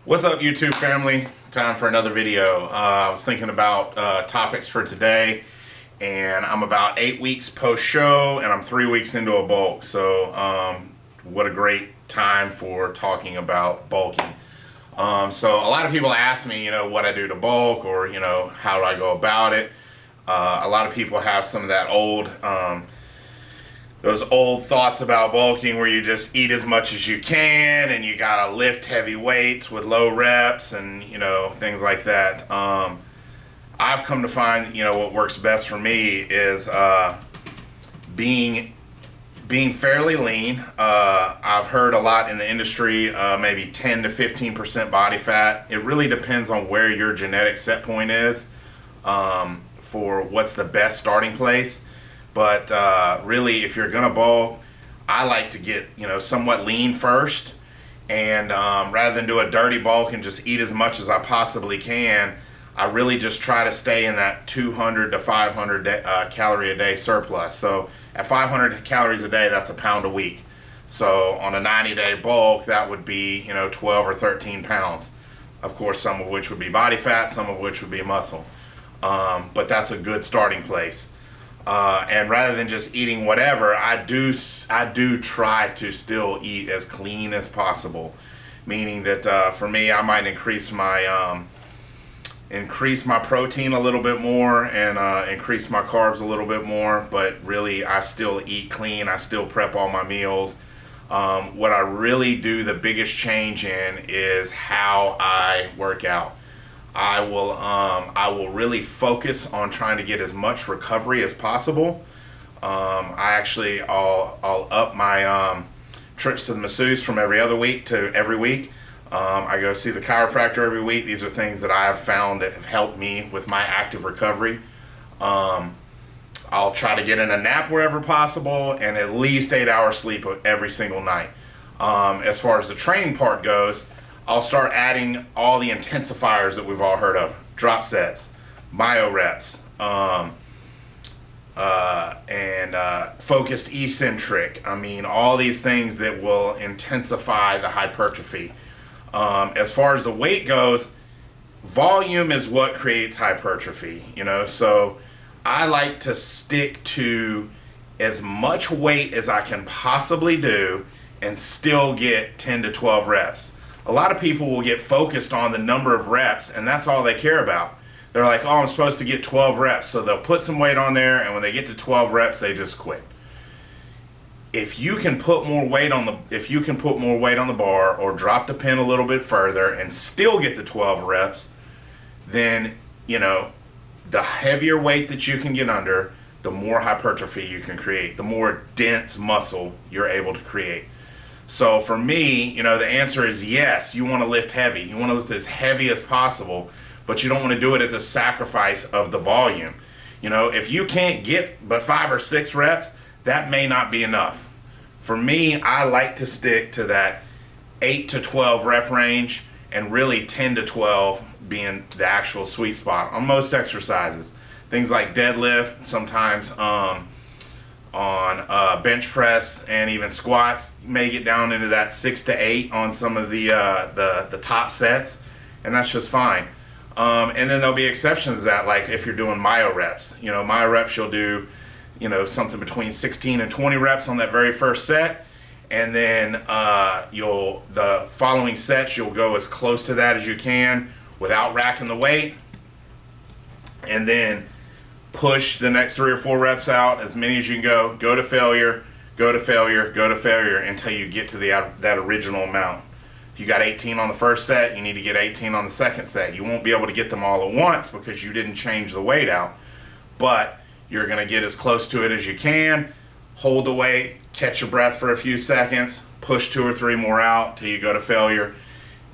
What's up, YouTube family? Time for another video. I was thinking about topics for today, and I'm about 8 weeks post-show, and I'm 3 weeks into a bulk. So what a great time for talking about bulking. So a lot of people ask me, what I do to bulk, or, how do I go about it. A lot of people have some of that those old thoughts about bulking where you just eat as much as you can and you gotta lift heavy weights with low reps and things like that. I've come to find what works best for me is being fairly lean. I've heard a lot in the industry, maybe 10 to 15% body fat. It really depends on where your genetic set point is for what's the best starting place. But really, if you're gonna bulk, I like to get somewhat lean first, and rather than do a dirty bulk and just eat as much as I possibly can, I really just try to stay in that 200 to 500 calorie a day surplus. So at 500 calories a day, that's a pound a week. So on a 90-day bulk, that would be 12 or 13 pounds. Of course, some of which would be body fat, some of which would be muscle. But that's a good starting place. And rather than just eating whatever, I do try to still eat as clean as possible. Meaning that for me, I might increase my protein a little bit more and increase my carbs a little bit more. But really, I still eat clean. I still prep all my meals. What I really do the biggest change in is how I work out. I will really focus on trying to get as much recovery as possible. I'll up my trips to the masseuse from every other week to every week. I go see the chiropractor every week. These are things that I have found that have helped me with my active recovery. I'll try to get in a nap wherever possible and at least 8 hours sleep every single night. As far as the training part goes, I'll start adding all the intensifiers that we've all heard of. Drop sets, myo reps, and focused eccentric. I mean, all these things that will intensify the hypertrophy. As far as the weight goes, volume is what creates hypertrophy, so I like to stick to as much weight as I can possibly do and still get 10 to 12 reps. A lot of people will get focused on the number of reps, and that's all they care about. They're like, oh, I'm supposed to get 12 reps, so they'll put some weight on there, and when they get to 12 reps, they just quit. If you can put more weight on the bar or drop the pin a little bit further and still get the 12 reps, then the heavier weight that you can get under, the more hypertrophy you can create, the more dense muscle you're able to create. So for me, the answer is yes, you want to lift heavy. You want to lift as heavy as possible, but you don't want to do it at the sacrifice of the volume. If you can't get but 5 or 6 reps, that may not be enough. For me, I like to stick to that 8 to 12 rep range, and really 10 to 12 being the actual sweet spot on most exercises. Things like deadlift, sometimes on bench press and even squats, you may get down into that 6 to 8 on some of the top sets, and that's just fine. And then there'll be exceptions to that, like if you're doing myo reps. Myo reps, you'll do something between 16 and 20 reps on that very first set, and then the following sets you'll go as close to that as you can without racking the weight, and then push the next 3 or 4 reps out, as many as you can go to failure, go to failure, go to failure until you get to that original amount. If you got 18 on the first set, you need to get 18 on the second set. You won't be able to get them all at once because you didn't change the weight out, but you're going to get as close to it as you can, hold the weight, catch your breath for a few seconds, push 2 or 3 more out till you go to failure.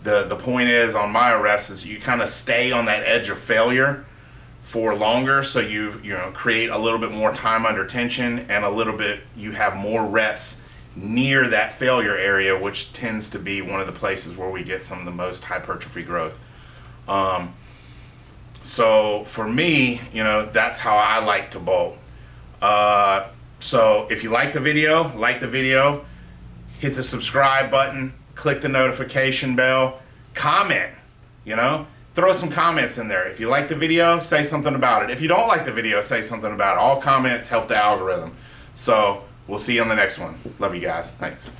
The point is on myo reps is you kind of stay on that edge of failure for longer, so you create a little bit more time under tension, and you have more reps near that failure area, which tends to be one of the places where we get some of the most hypertrophy growth. So for me, that's how I like to bulk. So if you like the video, hit the subscribe button, click the notification bell, comment, you know? Throw some comments in there. If you like the video, say something about it. If you don't like the video, say something about it. All comments help the algorithm. So we'll see you on the next one. Love you guys. Thanks.